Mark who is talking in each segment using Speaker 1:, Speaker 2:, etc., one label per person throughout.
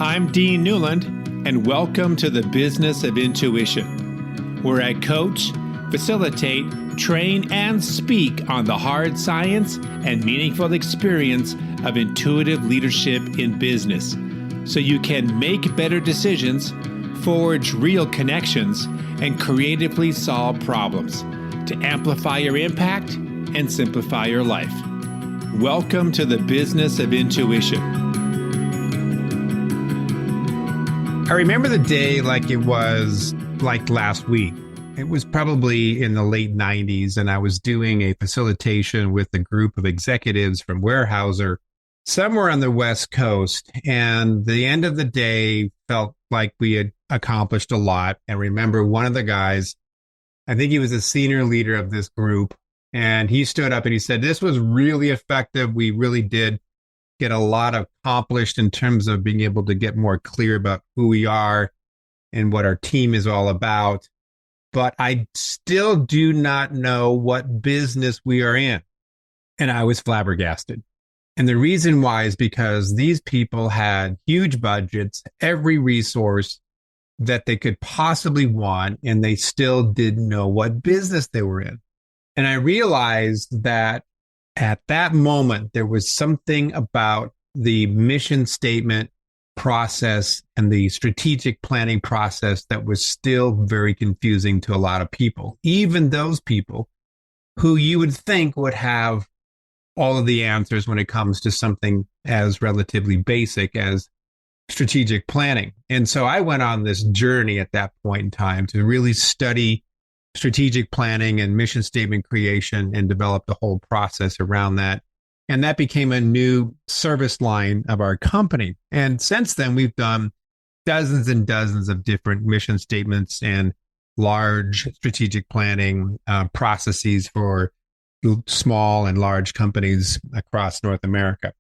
Speaker 1: I'm Dean Newlund, and welcome to the Business of Intuition, where I coach, facilitate, train, and speak on the hard science and meaningful experience of intuitive leadership in business, so you can make better decisions, forge real connections, and creatively solve problems to amplify your impact and simplify your life. Welcome to the Business of Intuition.
Speaker 2: I remember the day like it was like last week. It was probably in the late 90s, and I was doing a facilitation with a group of executives from Weyerhaeuser somewhere on the West Coast. And the end of the day felt like we had accomplished a lot. And remember one of the guys, I think he was a senior leader of this group, and he stood up and he said, "This was really effective. We really did get a lot accomplished in terms of being able to get more clear about who we are and what our team is all about. But I still do not know what business we are in." And I was flabbergasted. And the reason why is because these people had huge budgets, every resource that they could possibly want, and they still didn't know what business they were in. And I realized that at that moment, there was something about the mission statement process and the strategic planning process that was still very confusing to a lot of people, even those people who you would think would have all of the answers when it comes to something as relatively basic as strategic planning. And so I went on this journey at that point in time to really study strategic planning and mission statement creation and develop the whole process around that. And that became a new service line of our company. And since then, we've done dozens and dozens of different mission statements and large strategic planning processes for small and large companies across North America.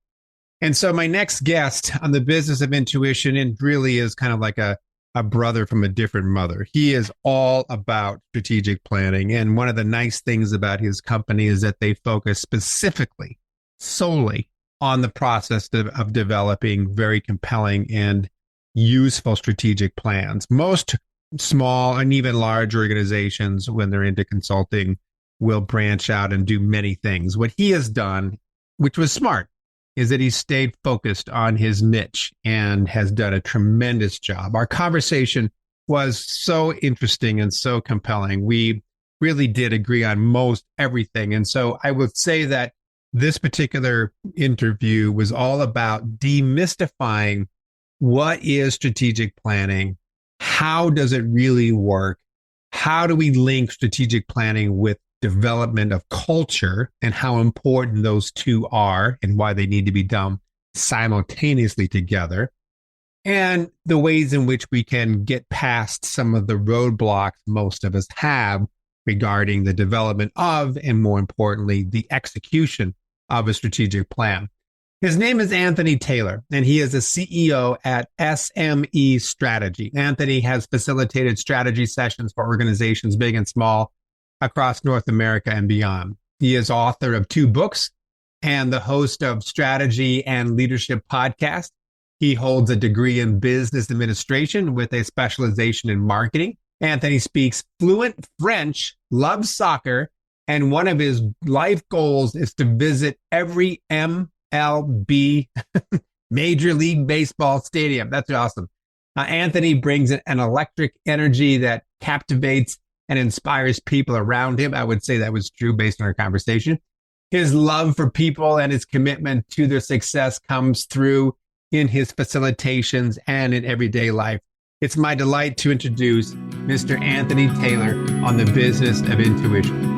Speaker 2: And so my next guest on the Business of Intuition, and really is kind of like a brother from a different mother. He is all about strategic planning. And one of the nice things about his company is that they focus specifically, solely on the process of developing very compelling and useful strategic plans. Most small and even large organizations, when they're into consulting, will branch out and do many things. What he has done, which was smart, is that he stayed focused on his niche and has done a tremendous job. Our conversation was so interesting and so compelling. We really did agree on most everything. And so I would say that this particular interview was all about demystifying what is strategic planning, how does it really work, how do we link strategic planning with development of culture and how important those two are and why they need to be done simultaneously together, and the ways in which we can get past some of the roadblocks most of us have regarding the development of, and more importantly, the execution of a strategic plan. His name is Anthony Taylor, and he is a CEO at SME Strategy. Anthony has facilitated strategy sessions for organizations big and small across North America and beyond. He is author of 2 books and the host of strategy and leadership podcasts. He holds a degree in business administration with a specialization in marketing. Anthony speaks fluent French, loves soccer, and one of his life goals is to visit every MLB Major League Baseball stadium. That's awesome. Anthony brings an electric energy that captivates and inspires people around him. I would say that was true based on our conversation. His love for people and his commitment to their success comes through in his facilitations and in everyday life. It's my delight to introduce Mr. Anthony Taylor on the Business of Intuition.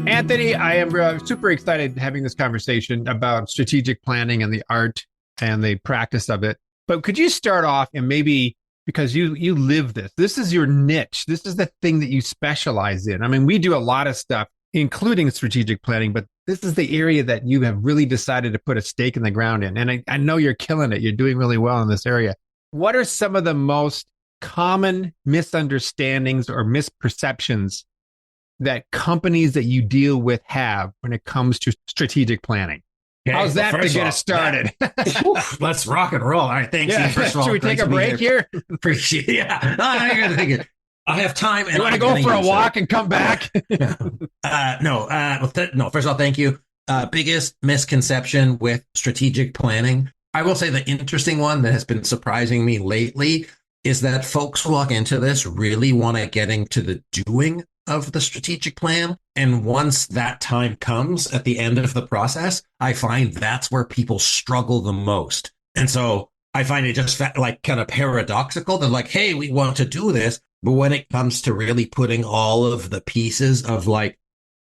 Speaker 2: Anthony, I am super excited having this conversation about strategic planning and the art and the practice of it. But could you start off and maybe, because you live this. This is your niche. This is the thing that you specialize in. I mean, we do a lot of stuff, including strategic planning, but this is the area that you have really decided to put a stake in the ground in. And I know you're killing it. You're doing really well in this area. What are some of the most common misunderstandings or misperceptions that companies that you deal with have when it comes to strategic planning?
Speaker 3: Okay,
Speaker 2: How's
Speaker 3: well,
Speaker 2: that to
Speaker 3: first of
Speaker 2: get
Speaker 3: all,
Speaker 2: us started?
Speaker 3: let's rock and roll. All right, thanks.
Speaker 2: Yeah.
Speaker 3: Ian. First of all,
Speaker 2: Should we
Speaker 3: great
Speaker 2: take a
Speaker 3: to be
Speaker 2: break here?
Speaker 3: Appreciate it. Yeah. I gotta think it. I have time and
Speaker 2: You want to
Speaker 3: I'm
Speaker 2: go
Speaker 3: gonna
Speaker 2: for a
Speaker 3: use
Speaker 2: walk and come back?
Speaker 3: it. No. First of all, thank you. Biggest misconception with strategic planning. I will say the interesting one that has been surprising me lately is that folks walk into this really want to get into the doing of the strategic plan. And once that time comes at the end of the process, I find that's where people struggle the most. And so I find it just like kind of paradoxical. They're like, hey, we want to do this. But when it comes to really putting all of the pieces of like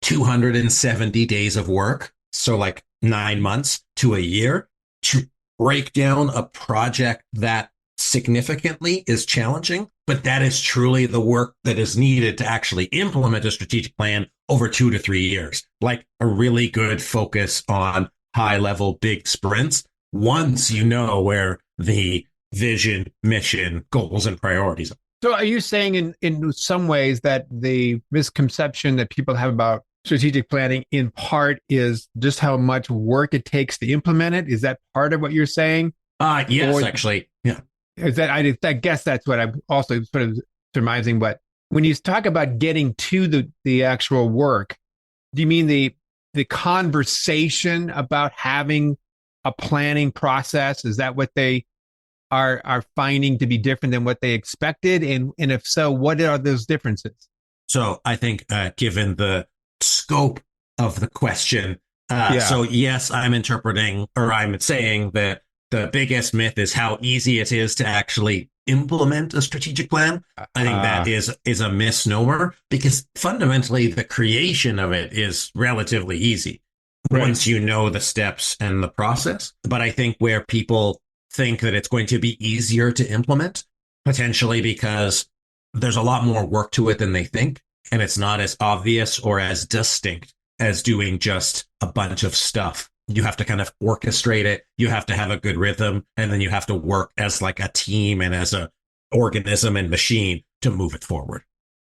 Speaker 3: 270 days of work, so like 9 months to a year, to break down a project that significantly is challenging, but that is truly the work that is needed to actually implement a strategic plan over 2 to 3 years. Like a really good focus on high level big sprints once you know where the vision, mission, goals, and priorities are.
Speaker 2: So are you saying in some ways that the misconception that people have about strategic planning in part is just how much work it takes to implement it? Is that part of what you're saying?
Speaker 3: Yes,
Speaker 2: Or
Speaker 3: actually. Yeah.
Speaker 2: is that I guess that's what I'm also sort of surmising. But when you talk about getting to the actual work, do you mean the conversation about having a planning process? Is that what they are finding to be different than what they expected? And if so, what are those differences?
Speaker 3: So I think given the scope of the question,
Speaker 2: Yeah.
Speaker 3: so yes, I'm interpreting or I'm saying that the biggest myth is how easy it is to actually implement a strategic plan. I think that is a misnomer because fundamentally the creation of it is relatively easy once you know the steps and the process. But I think where people think that it's going to be easier to implement, potentially because there's a lot more work to it than they think, and it's not as obvious or as distinct as doing just a bunch of stuff. You have to kind of orchestrate it. You have to have a good rhythm, and then you have to work as like a team and as a organism and machine to move it forward.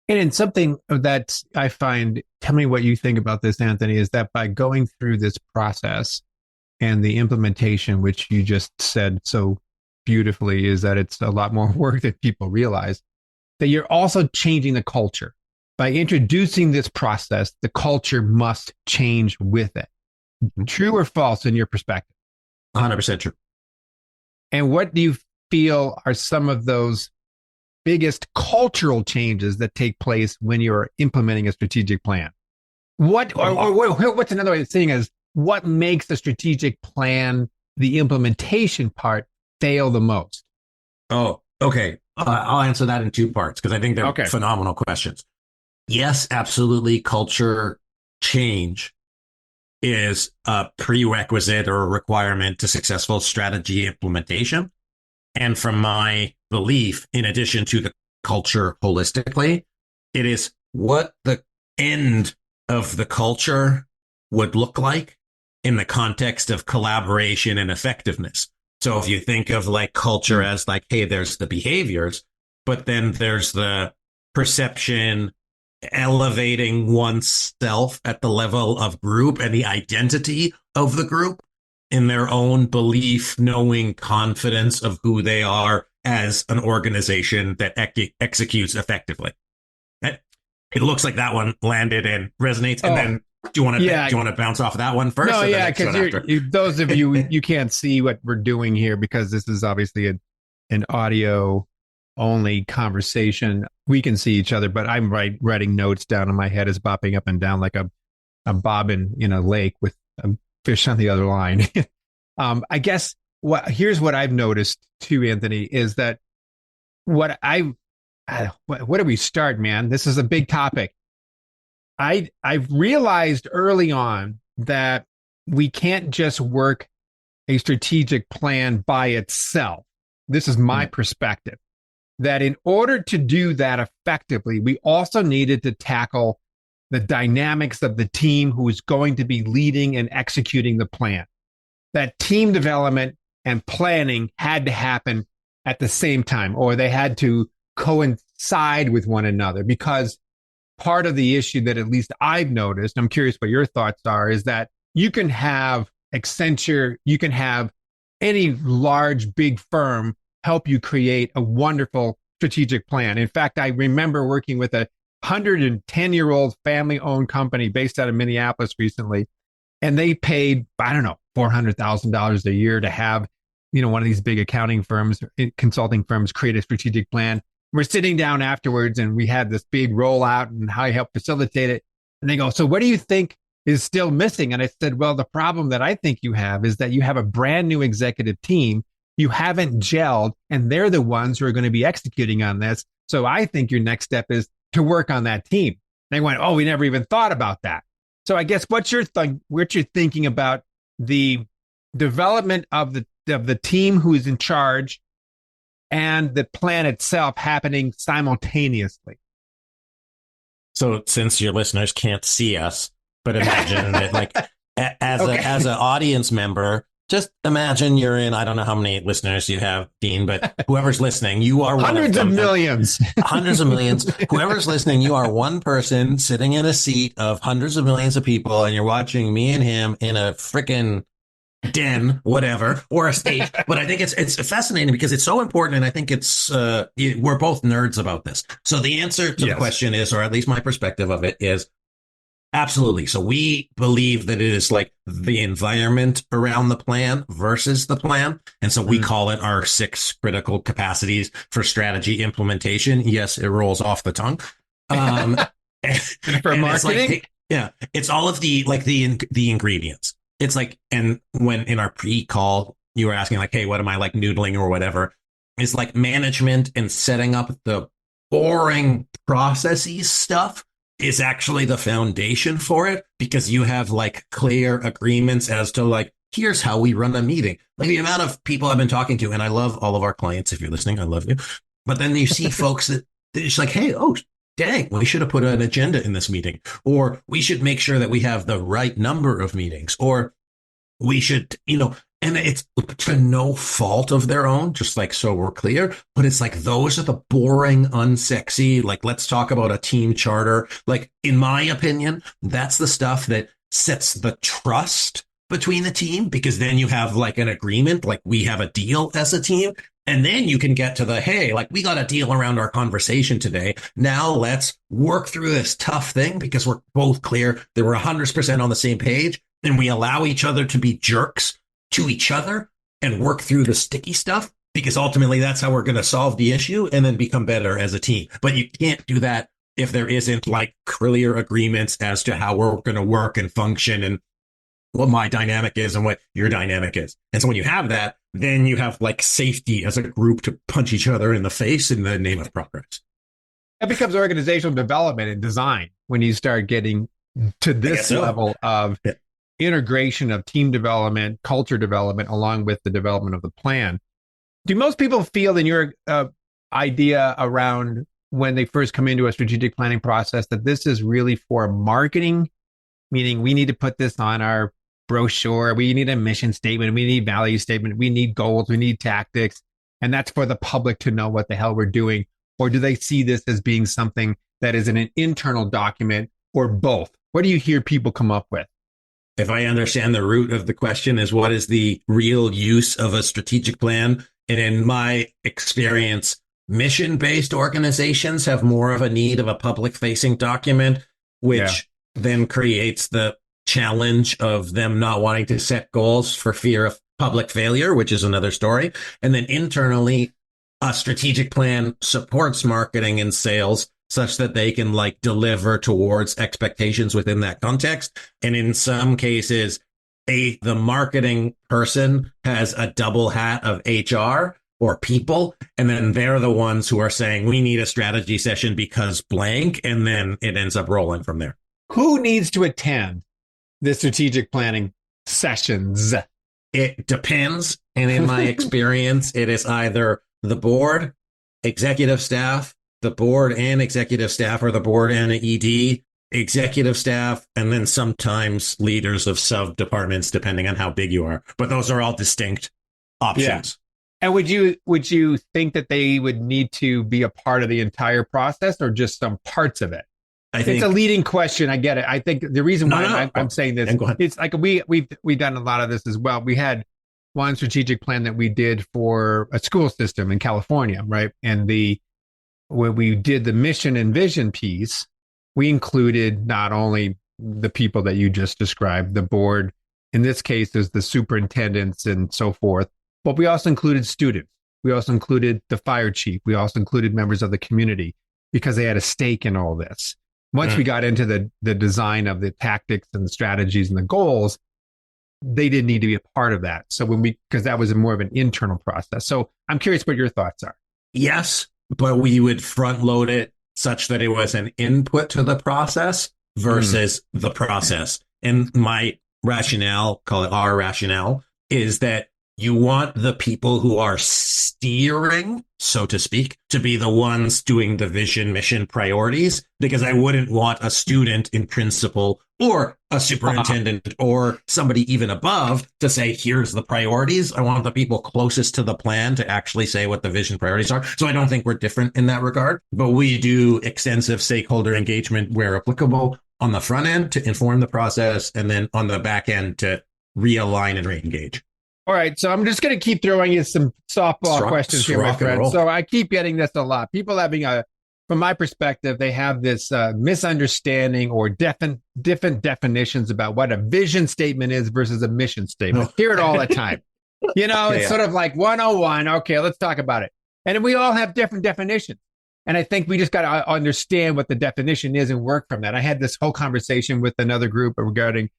Speaker 2: And in something that I find, tell me what you think about this, Anthony, is that by going through this process and the implementation, which you just said so beautifully, is that it's a lot more work than people realize, that you're also changing the culture. By introducing this process, the culture must change with it. Mm-hmm. True or false in your perspective?
Speaker 3: 100% true.
Speaker 2: And what do you feel are some of those biggest cultural changes that take place when you're implementing a strategic plan? What's another way of saying is, what makes the strategic plan, the implementation part, fail the most?
Speaker 3: Oh, okay. I'll answer that in two parts because I think they're phenomenal questions. Yes, absolutely. Culture change is a prerequisite or a requirement to successful strategy implementation. And from my belief, in addition to the culture holistically, it is what the end of the culture would look like in the context of collaboration and effectiveness. So if you think of like culture as like, hey, there's the behaviors, but then there's the perception, elevating oneself at the level of group and the identity of the group in their own belief, knowing, confidence of who they are as an organization that executes effectively. It looks like that one landed and resonates. And then do you want to bounce off of that one first?
Speaker 2: No, yeah, because those of you can't see what we're doing here because this is obviously an audio only conversation. We can see each other, but I'm writing notes down and my head is bopping up and down like a bobbin in a lake with a fish on the other line. I guess here's what I've noticed too, Anthony, is that where do we start, man? This is a big topic. I've realized early on that we can't just work a strategic plan by itself. This is my perspective, that in order to do that effectively, we also needed to tackle the dynamics of the team who is going to be leading and executing the plan. That team development and planning had to happen at the same time, or they had to coincide with one another, because part of the issue that at least I've noticed, I'm curious what your thoughts are, is that you can have Accenture, you can have any large, big firm help you create a wonderful strategic plan. In fact, I remember working with a 110-year-old family-owned company based out of Minneapolis recently, and they paid, I don't know, $400,000 a year to have, one of these big accounting firms, consulting firms create a strategic plan. We're sitting down afterwards and we had this big rollout and how I helped facilitate it. And they go, so what do you think is still missing? And I said, well, the problem that I think you have is that you have a brand new executive team. You haven't gelled, and they're the ones who are going to be executing on this. So I think your next step is to work on that team. They went, oh, we never even thought about that. So I guess what you're thinking about the development of the team who is in charge and the plan itself happening simultaneously.
Speaker 3: So since your listeners can't see us, but imagine that, like, as an audience member, just imagine you're in, I don't know how many listeners you have, Dean, but whoever's listening, you are
Speaker 2: hundreds of millions.
Speaker 3: Hundreds of millions. Whoever's listening, you are one person sitting in a seat of hundreds of millions of people, and you're watching me and him in a freaking den, whatever, or a stage. But I think it's fascinating because it's so important, and I think it's we're both nerds about this. So the answer to the question is, or at least my perspective of it is, absolutely. So we believe that it is like the environment around the plan versus the plan. And so we call it our 6 critical capacities for strategy implementation. Yes, it rolls off the tongue.
Speaker 2: For marketing?
Speaker 3: It's all of the ingredients. It's like, and when in our pre-call, you were asking like, hey, what am I like noodling or whatever? It's like management and setting up the boring processes stuff is actually the foundation for it, because you have like clear agreements as to like, here's how we run a meeting. Like the amount of people I've been talking to, and I love all of our clients. If you're listening, I love you. But then you see folks that it's like, hey, oh, dang, we should have put an agenda in this meeting, or we should make sure that we have the right number of meetings, or we should, and it's to no fault of their own, just like, so we're clear, but it's like, those are the boring, unsexy, like, let's talk about a team charter. Like, in my opinion, that's the stuff that sets the trust between the team, because then you have like an agreement, like we have a deal as a team. And then you can get to the, hey, like we got a deal around our conversation today. Now let's work through this tough thing because we're both clear that we're 100% on the same page, and we allow each other to be jerks to each other and work through the sticky stuff, because ultimately that's how we're going to solve the issue and then become better as a team. But you can't do that if there isn't like clear agreements as to how we're going to work and function and what my dynamic is and what your dynamic is. And so when you have that, then you have like safety as a group to punch each other in the face in the name of progress.
Speaker 2: That becomes organizational development and design when you start getting to this level of integration of team development, culture development, along with the development of the plan. Do most people feel in your idea around when they first come into a strategic planning process that this is really for marketing, meaning we need to put this on our brochure, we need a mission statement, we need value statement, we need goals, we need tactics, and that's for the public to know what the hell we're doing? Or do they see this as being something that is an internal document, or both? What do you hear people come up with?
Speaker 3: If I understand the root of the question is, what is the real use of a strategic plan? And in my experience, mission-based organizations have more of a need of a public-facing document, which then creates the challenge of them not wanting to set goals for fear of public failure, which is another story. And then internally, a strategic plan supports marketing and sales such that they can like deliver towards expectations within that context. And in some cases, the marketing person has a double hat of HR or people, and then they're the ones who are saying, we need a strategy session because blank, and then it ends up rolling from there.
Speaker 2: Who needs to attend the strategic planning sessions?
Speaker 3: It depends. And in my experience, it is either the board, executive staff, the board and executive staff, or the board and an ED, executive staff, and then sometimes leaders of sub-departments, depending on how big you are. But those are all distinct options.
Speaker 2: Yeah. And would you think that they would need to be a part of the entire process, or just some parts of it?
Speaker 3: I think
Speaker 2: it's a leading question. I get it. I think the reason why I'm saying this, it's like we've done a lot of this as well. We had one strategic plan that we did for a school system in California, right? And when we did the mission and vision piece, we included not only the people that you just described, the board, in this case, is the superintendents and so forth, but we also included students. We also included the fire chief. We also included members of the community because they had a stake in all this. Once we got into the design of the tactics and the strategies and the goals, they didn't need to be a part of that. So because that was more of an internal process. So I'm curious what your thoughts are.
Speaker 3: Yes, but we would front load it such that it was an input to the process versus the process. And my rationale, call it our rationale, is that you want the people who are steering, so to speak, to be the ones doing the vision, mission, priorities, because I wouldn't want a student in principal or a superintendent or somebody even above to say, here's the priorities. I want the people closest to the plan to actually say what the vision priorities are. So I don't think we're different in that regard, but we do extensive stakeholder engagement where applicable on the front end to inform the process and then on the back end to realign and re-engage.
Speaker 2: All right, so I'm just going to keep throwing you some softball questions here, my friend. So I keep getting this a lot. People having from my perspective, they have this misunderstanding or different definitions about what a vision statement is versus a mission statement. Hear it all the time. It's sort of like 101. Okay, let's talk about it. And we all have different definitions. And I think we just got to understand what the definition is and work from that. I had this whole conversation with another group regarding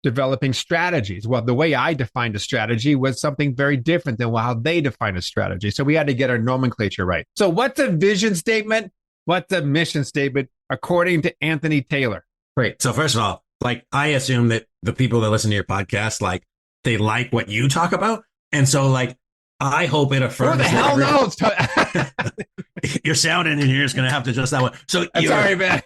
Speaker 2: developing strategies. Well, the way I defined a strategy was something very different than how they define a strategy. So we had to get our nomenclature right. So what's a vision statement? What's a mission statement, according to Anthony Taylor?
Speaker 3: Great. So first of all, I assume that the people that listen to your podcast, they like what you talk about. And so I hope it affirms.
Speaker 2: Who the hell knows?
Speaker 3: Your sound engineer is going to have to adjust that one. So
Speaker 2: sorry, man.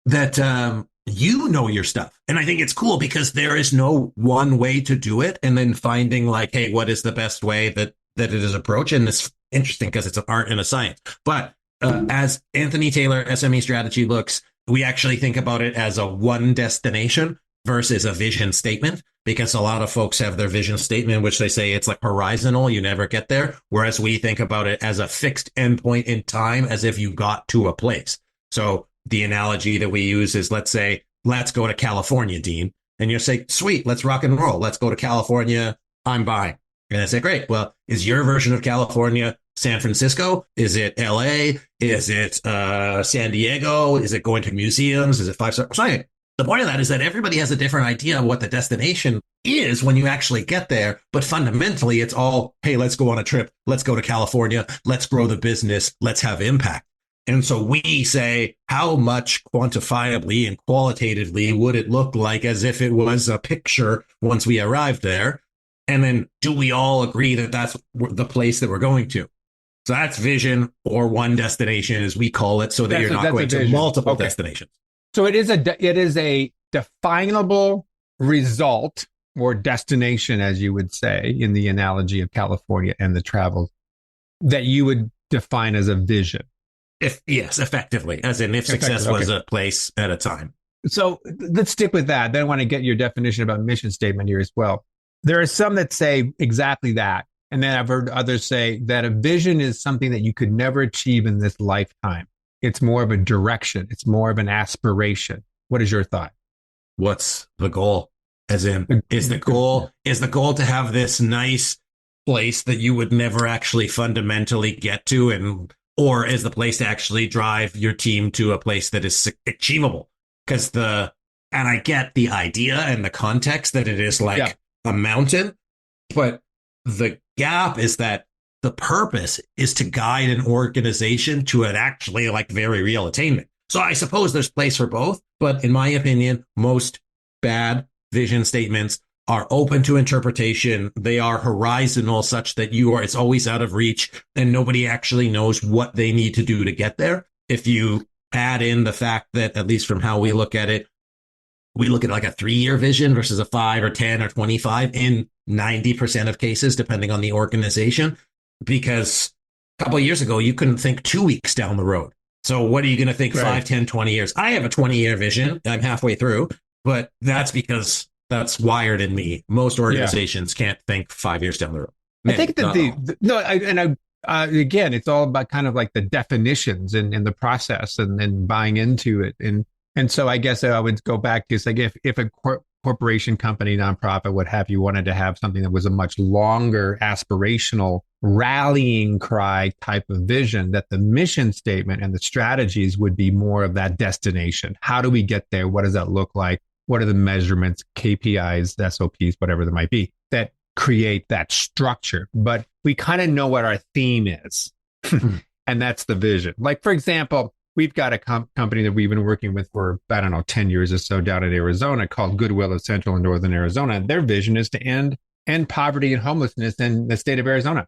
Speaker 3: That you know your stuff. And I think it's cool because there is no one way to do it. And then finding hey, what is the best way that it is approached? And it's interesting because it's an art and a science. But as Anthony Taylor, SME Strategy looks, we actually think about it as a one destination versus a vision statement, because a lot of folks have their vision statement, which they say it's horizontal, you never get there. Whereas we think about it as a fixed endpoint in time, as if you got to a place. So the analogy that we use is, let's say, let's go to California, Dean. And you'll say, sweet, let's rock and roll. Let's go to California. I'm buying. And I say, great. Well, is your version of California San Francisco? Is it LA? Is it San Diego? Is it going to museums? Is it 5-star? Sorry. The point of that is that everybody has a different idea of what the destination is when you actually get there. But fundamentally, it's all, hey, let's go on a trip. Let's go to California. Let's grow the business. Let's have impact. And so we say, how much quantifiably and qualitatively would it look like as if it was a picture once we arrived there? And then do we all agree that that's the place that we're going to? So that's vision, or one destination, as we call it, so that you're not going to multiple destinations.
Speaker 2: So it is a definable result or destination, as you would say, in the analogy of California and the travel, that you would define as a vision.
Speaker 3: Yes, effectively, as in if success was a place at a time.
Speaker 2: So let's stick with that. Then I want to get your definition about mission statement here as well. There are some that say exactly that. And then I've heard others say that a vision is something that you could never achieve in this lifetime. It's more of a direction. It's more of an aspiration. What is your thought?
Speaker 3: What's the goal? As in, is the goal to have this nice place that you would never actually fundamentally get to, or is the place to actually drive your team to a place that is achievable? Because and I get the idea and the context that it is a mountain, but the gap is that the purpose is to guide an organization to an actually very real attainment. So I suppose there's place for both, but in my opinion, most bad vision statements are open to interpretation. They are horizontal, such that it's always out of reach and nobody actually knows what they need to do to get there. If you add in the fact that, at least from how we look at it, we look at a 3-year vision versus a 5 or 10 or 25 in 90% of cases, depending on the organization, because a couple of years ago, you couldn't think 2 weeks down the road. So what are you going to think
Speaker 1: Right.
Speaker 3: 5, 10, 20 years? I have a 20-year vision. I'm halfway through, but that's because that's wired in me. Most organizations can't think 5 years down the road.
Speaker 2: I
Speaker 3: Many,
Speaker 2: think that
Speaker 3: not all.
Speaker 2: again, it's all about kind of like the definitions and the process and buying into it. And so I guess I would go back to like if a corporation, company, nonprofit, what have you, wanted to have something that was a much longer aspirational rallying cry type of vision, that the mission statement and the strategies would be more of that destination. How do we get there? What does that look like? What are the measurements, KPIs, SOPs, whatever there might be, that create that structure? But we kind of know what our theme is, and that's the vision. Like, for example, we've got a company that we've been working with for, I don't know, 10 years or so down in Arizona called Goodwill of Central and Northern Arizona. Their vision is to end poverty and homelessness in the state of Arizona.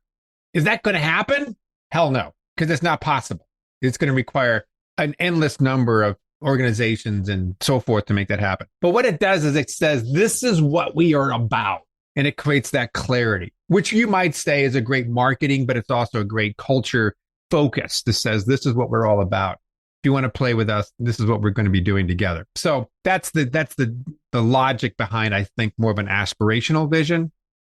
Speaker 2: Is that going to happen? Hell no, because it's not possible. It's going to require an endless number of organizations and so forth to make that happen. But what it does is it says, this is what we are about. And it creates that clarity, which you might say is a great marketing, but it's also a great culture focus that says, this is what we're all about. If you want to play with us, this is what we're going to be doing together. So that's the logic behind, I think, more of an aspirational vision,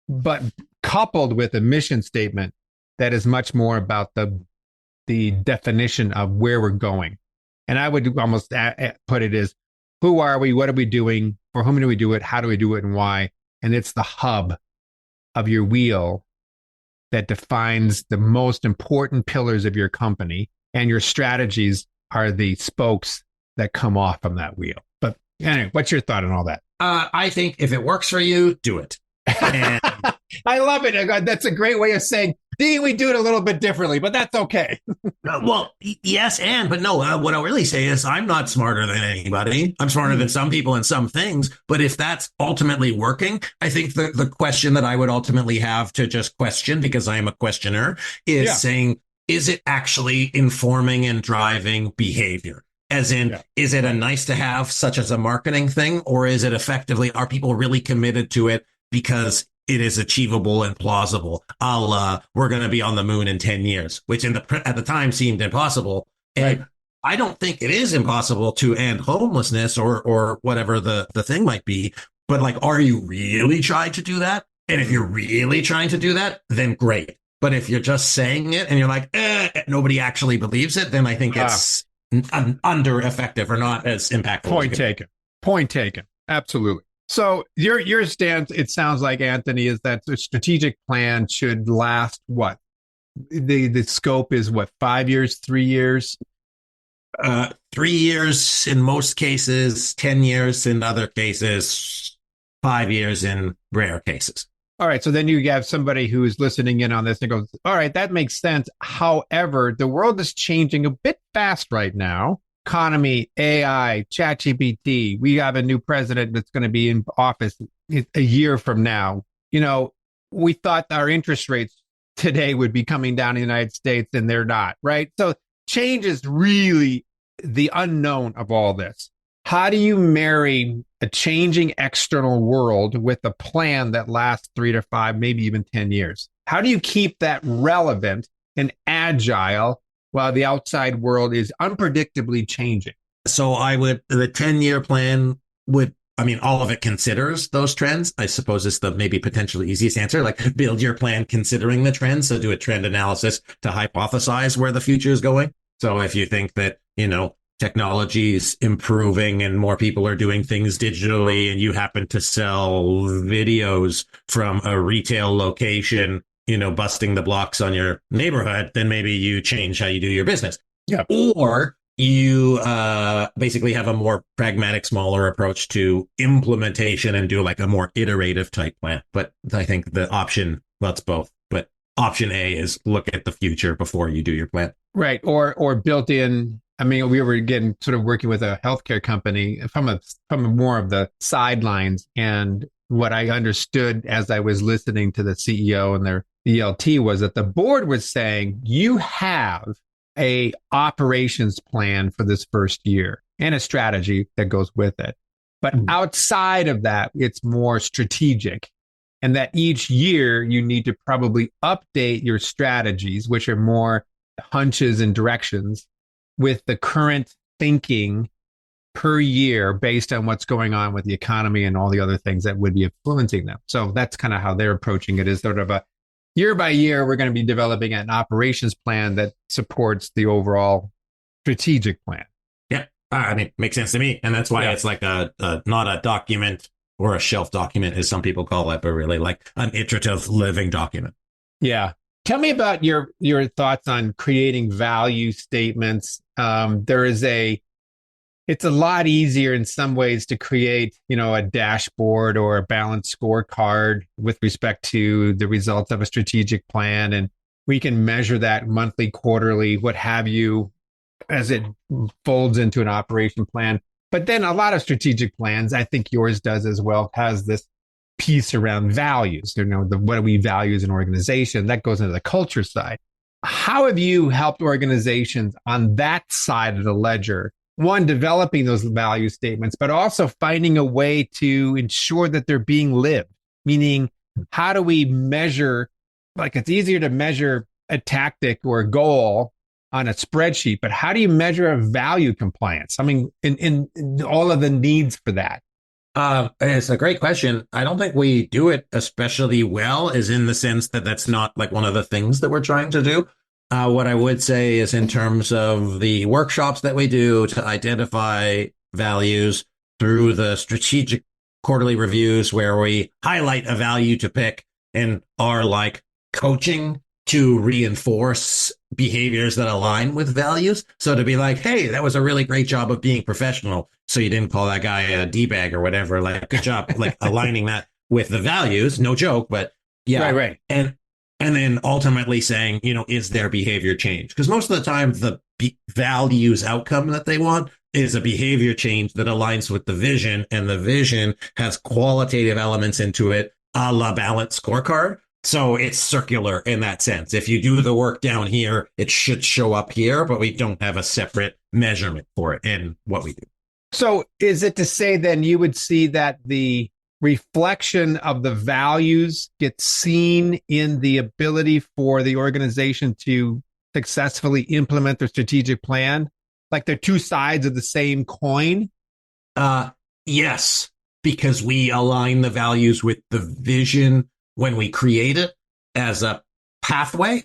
Speaker 2: but coupled with a mission statement that is much more about the definition of where we're going. And I would almost put it as, who are we? What are we doing? For whom do we do it? How do we do it? And why? And it's the hub of your wheel that defines the most important pillars of your company, and your strategies are the spokes that come off from that wheel. But anyway, what's your thought on all that?
Speaker 3: I think if it works for you, do it. And
Speaker 2: I love it. That's a great way of saying, we do it a little bit differently, but that's okay.
Speaker 3: Yes, but no, what I'll really say is I'm not smarter than anybody. I'm smarter than some people in some things. But if that's ultimately working, I think the question that I would ultimately have to just question, because I am a questioner, is saying, is it actually informing and driving behavior? As in, is it a nice to have, such as a marketing thing, or is it effectively, are people really committed to it because it is achievable and plausible? We're going to be on the moon in 10 years, which at the time seemed impossible. And right. I don't think it is impossible to end homelessness or whatever the thing might be. But like, are you really trying to do that? And if you're really trying to do that, then great. But if you're just saying it and you're like, nobody actually believes it, then I think it's under effective or not as impactful.
Speaker 2: Point taken. Absolutely. So your stance, it sounds like, Anthony, is that the strategic plan should last what? The scope is what, 5 years, 3 years?
Speaker 3: 3 years in most cases, 10 years in other cases, 5 years in rare cases.
Speaker 2: All right. So then you have somebody who is listening in on this and goes, all right, that makes sense. However, the world is changing a bit fast right now. Economy, AI, ChatGPT. We have a new president that's going to be in office a year from now. You know, we thought our interest rates today would be coming down in the United States, and they're not, right? So change is really the unknown of all this. How do you marry a changing external world with a plan that lasts 3 to 5, maybe even 10 years? How do you keep that relevant and agile while the outside world is unpredictably changing?
Speaker 3: So the 10-year plan all of it considers those trends. I suppose it's the maybe potentially easiest answer, like build your plan considering the trends. So do a trend analysis to hypothesize where the future is going. So if you think that, technology is improving and more people are doing things digitally, and you happen to sell videos from a retail location, busting the blocks on your neighborhood, then maybe you change how you do your business.
Speaker 2: Yeah.
Speaker 3: Or you basically have a more pragmatic, smaller approach to implementation and do like a more iterative type plan. But I think that's both. But option A is look at the future before you do your plan.
Speaker 2: Right. Or built in. We were again sort of working with a healthcare company from more of the sidelines. And what I understood as I was listening to the CEO and their ELT was that the board was saying, you have a operations plan for this first year and a strategy that goes with it. But outside of that, it's more strategic. And that each year you need to probably update your strategies, which are more hunches and directions, with the current thinking per year based on what's going on with the economy and all the other things that would be influencing them. So that's kind of how they're approaching it, is sort of a year by year, we're going to be developing an operations plan that supports the overall strategic plan.
Speaker 3: Yeah. I mean, makes sense to me. And that's why it's like a not a document or a shelf document, as some people call it, but really like an iterative living document.
Speaker 2: Yeah. Tell me about your thoughts on creating value statements. It's a lot easier in some ways to create, a dashboard or a balanced scorecard with respect to the results of a strategic plan. And we can measure that monthly, quarterly, what have you, as it folds into an operation plan. But then a lot of strategic plans, I think yours does as well, has this piece around values. What do we value as an organization? That goes into the culture side. How have you helped organizations on that side of the ledger? One, developing those value statements, but also finding a way to ensure that they're being lived. Meaning, how do we measure, like it's easier to measure a tactic or a goal on a spreadsheet, but how do you measure a value compliance? I mean, in all of the needs for that.
Speaker 3: It's a great question. I don't think we do it especially well, is in the sense that that's not like one of the things that we're trying to do. What I would say is, in terms of the workshops that we do to identify values through the strategic quarterly reviews, where we highlight a value to pick and are like coaching to reinforce behaviors that align with values. So to be like, hey, that was a really great job of being professional. So you didn't call that guy a D-bag or whatever. Like, good job, like aligning that with the values. No joke, but yeah.
Speaker 2: Right.
Speaker 3: And then ultimately saying, is there behavior change? Because most of the time, the values outcome that they want is a behavior change that aligns with the vision. And the vision has qualitative elements into it, a la balanced scorecard. So it's circular in that sense. If you do the work down here, it should show up here, but we don't have a separate measurement for it in what we do.
Speaker 2: So is it to say then you would see that the reflection of the values gets seen in the ability for the organization to successfully implement their strategic plan? Like they're two sides of the same coin?
Speaker 3: Yes, because we align the values with the vision when we create it as a pathway.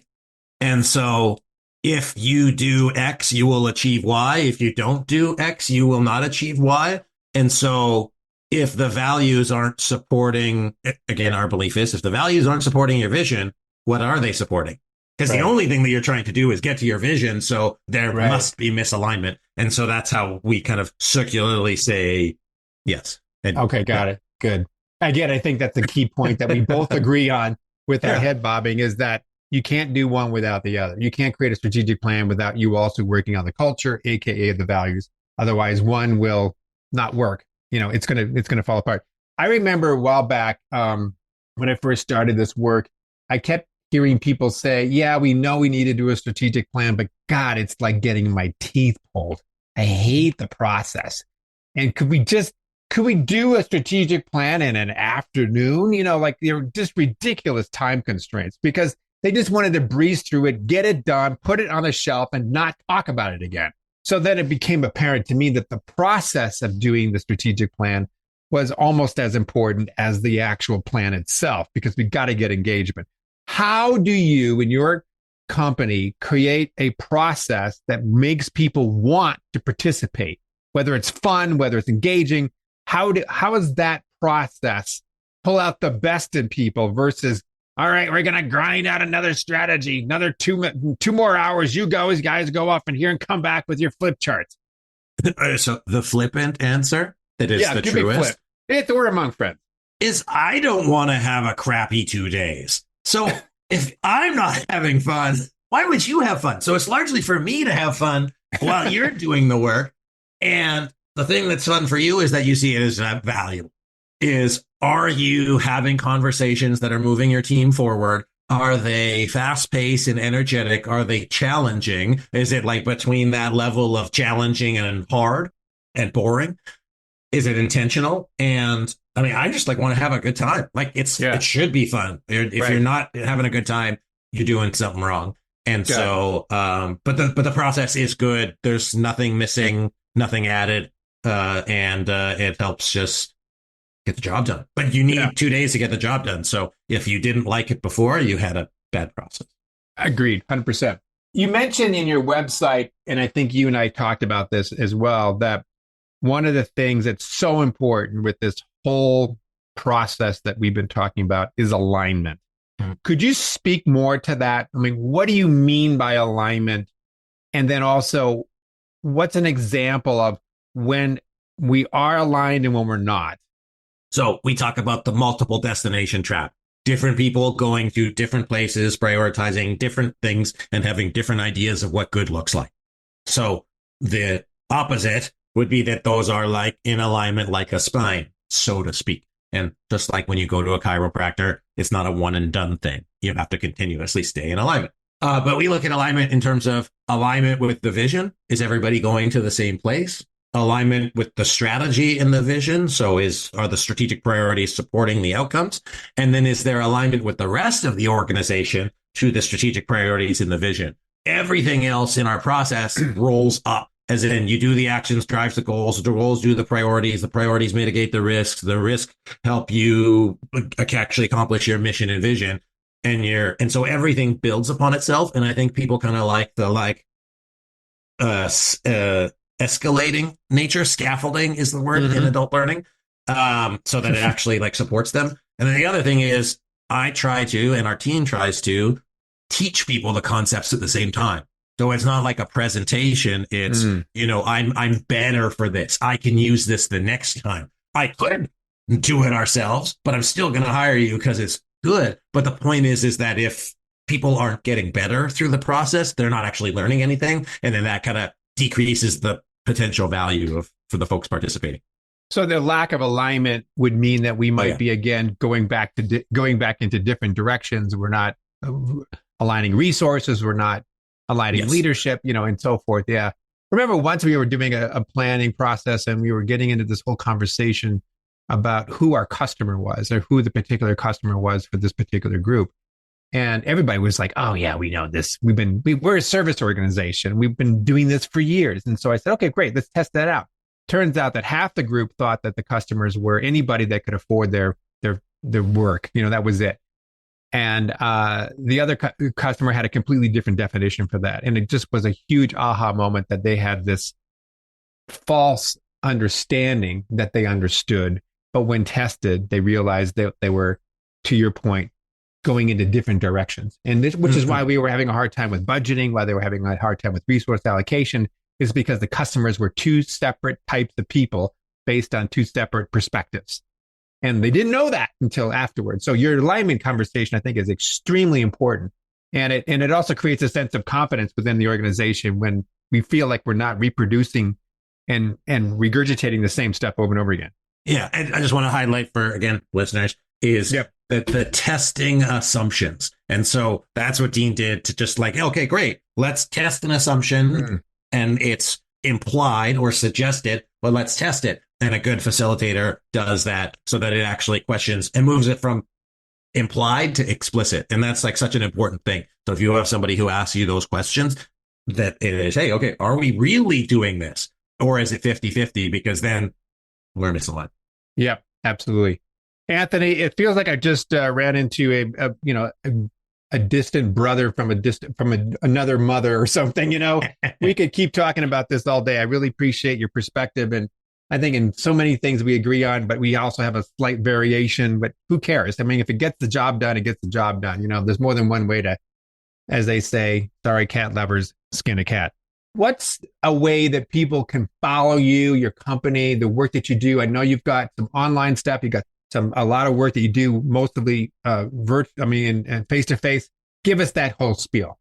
Speaker 3: And so if you do X, you will achieve Y. If you don't do X, you will not achieve Y. And so if the values aren't supporting, again, our belief is, if the values aren't supporting your vision, what are they supporting? Because the only thing that you're trying to do is get to your vision. So there must be misalignment. And so that's how we kind of circularly say yes. And,
Speaker 2: okay, got it. Good. Again, I think that's a key point that we both agree on with our head bobbing, is that you can't do one without the other. You can't create a strategic plan without you also working on the culture, AKA the values. Otherwise, one will not work. It's gonna fall apart. I remember a while back when I first started this work, I kept hearing people say, yeah, we know we need to do a strategic plan, but God, it's like getting my teeth pulled. I hate the process. And could we do a strategic plan in an afternoon? Like they're just ridiculous time constraints, because they just wanted to breeze through it, get it done, put it on the shelf, and not talk about it again. So then it became apparent to me that the process of doing the strategic plan was almost as important as the actual plan itself, because we got to get engagement. How do you, in your company, create a process that makes people want to participate, whether it's fun, whether it's engaging? How is that process pull out the best in people versus, all right, we're going to grind out another strategy, another two more hours. You guys go off in here and come back with your flip charts.
Speaker 3: So the flippant answer that is the truest,
Speaker 2: we're among friends,
Speaker 3: is I don't want to have a crappy 2 days. So if I'm not having fun, why would you have fun? So it's largely for me to have fun while you're doing the work. And the thing that's fun for you is that you see it as valuable. Are you having conversations that are moving your team forward? Are they fast-paced and energetic? Are they challenging? Is it like between that level of challenging and hard and boring? Is it intentional? And I mean, I just want to have a good time. Like it should be fun. If you're not having a good time, you're doing something wrong. And so, but the process is good. There's nothing missing, nothing added, and it helps just get the job done. But you need 2 days to get the job done. So if you didn't like it before, you had a bad process.
Speaker 2: Agreed, 100%. You mentioned in your website, and I think you and I talked about this as well, that one of the things that's so important with this whole process that we've been talking about is alignment. Could you speak more to that? I mean, what do you mean by alignment? And then also, what's an example of when we are aligned and when we're not?
Speaker 3: So we talk about the multiple destination trap. Different people going to different places, prioritizing different things, and having different ideas of what good looks like. So the opposite would be that those are like in alignment, like a spine, so to speak. And just like when you go to a chiropractor, it's not a one and done thing. You have to continuously stay in alignment. But we look at alignment in terms of alignment with the vision. Is everybody going to the same place? Alignment with the strategy and the vision. So are the strategic priorities supporting the outcomes? And then is there alignment with the rest of the organization to the strategic priorities and the vision? Everything else in our process rolls up. As in, you do the actions, drives the goals do the priorities mitigate the risks help you actually accomplish your mission and vision. And so everything builds upon itself. And I think people kind of like the escalating nature. Scaffolding is the word in adult learning. So that it actually like supports them. And then the other thing is I try to, and our team tries to teach people the concepts at the same time. So it's not like a presentation. It's, I'm better for this. I can use this the next time. I could do it ourselves, but I'm still going to hire you because it's good. But the point is that if people aren't getting better through the process, they're not actually learning anything. And then that kind of decreases the potential value for the folks participating.
Speaker 2: So the lack of alignment would mean that we might be, again, going back into different directions. We're not aligning resources. We're not aligning leadership, and so forth. Yeah. Remember once we were doing a planning process and we were getting into this whole conversation about who our customer was or who the particular customer was for this particular group. And everybody was like, oh yeah, we know this. We're a service organization. We've been doing this for years. And so I said, okay, great. Let's test that out. Turns out that half the group thought that the customers were anybody that could afford their work. That was it. And the other customer had a completely different definition for that. And it just was a huge aha moment that they had this false understanding that they understood. But when tested, they realized that they were, to your point, going into different directions. And which is why we were having a hard time with budgeting, why they were having a hard time with resource allocation, is because the customers were two separate types of people based on two separate perspectives. And they didn't know that until afterwards. So your alignment conversation, I think, is extremely important. And it also creates a sense of confidence within the organization when we feel like we're not reproducing and regurgitating the same stuff over and over again.
Speaker 3: Yeah. And I just want to highlight for, again, listeners, is the testing assumptions. And so that's what Dean did to just like, okay, great. Let's test an assumption and it's implied or suggested, but let's test it. And a good facilitator does that so that it actually questions and moves it from implied to explicit. And that's like such an important thing. So if you have somebody who asks you those questions, that it is, hey, okay, are we really doing this? Or is it 50-50? Because then we're misaligned.
Speaker 2: Yep, absolutely. Anthony, it feels like I just ran into a distant brother from another mother or something. We could keep talking about this all day. I really appreciate your perspective. And I think in so many things we agree on, but we also have a slight variation, but who cares? I mean, if it gets the job done, it gets the job done. There's more than one way to, as they say, sorry, cat lovers, skin a cat. What's a way that people can follow you, your company, the work that you do? I know you've got some online stuff. You got a lot of work that you do, mostly and face-to-face. Give us that whole spiel.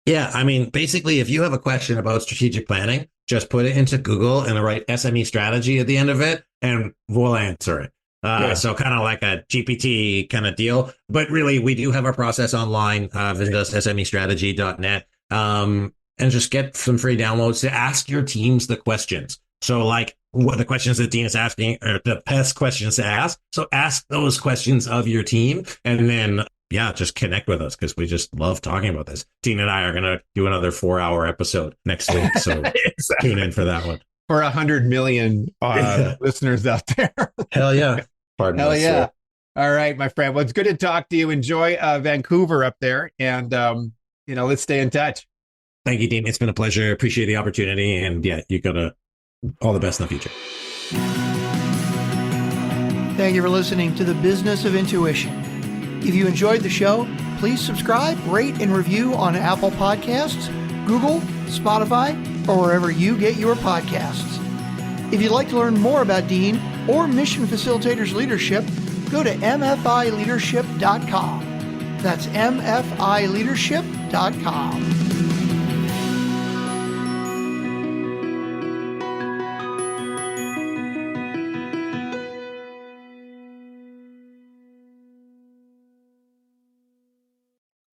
Speaker 3: Yeah, I mean, basically, if you have a question about strategic planning, just put it into Google and write SME strategy at the end of it, and we'll answer it. So kind of like a GPT kind of deal. But really, we do have our process online. Visit us, SMEstrategy.net, and just get some free downloads to ask your teams the questions. So like what the questions that Dean is asking are the best questions to ask. So ask those questions of your team and then yeah, just connect with us because we just love talking about this. Dean and I are going to do another 4-hour episode next week. So
Speaker 2: Exactly.
Speaker 3: tune in for that one.
Speaker 2: For 100 million listeners out there.
Speaker 3: Hell yeah. Pardon
Speaker 2: Hell
Speaker 3: us,
Speaker 2: yeah.
Speaker 3: sir.
Speaker 2: All right, my friend. Well, it's good to talk to you. Enjoy Vancouver up there. And, let's stay in touch.
Speaker 3: Thank you, Dean. It's been a pleasure. Appreciate the opportunity. And yeah, you got all the best in the future.
Speaker 4: Thank you for listening to The Business of Intuition. If you enjoyed the show, please subscribe, rate, and review on Apple Podcasts, Google, Spotify, or wherever you get your podcasts. If you'd like to learn more about Dean or Mission Facilitators Leadership, go to mfileadership.com. That's mfileadership.com.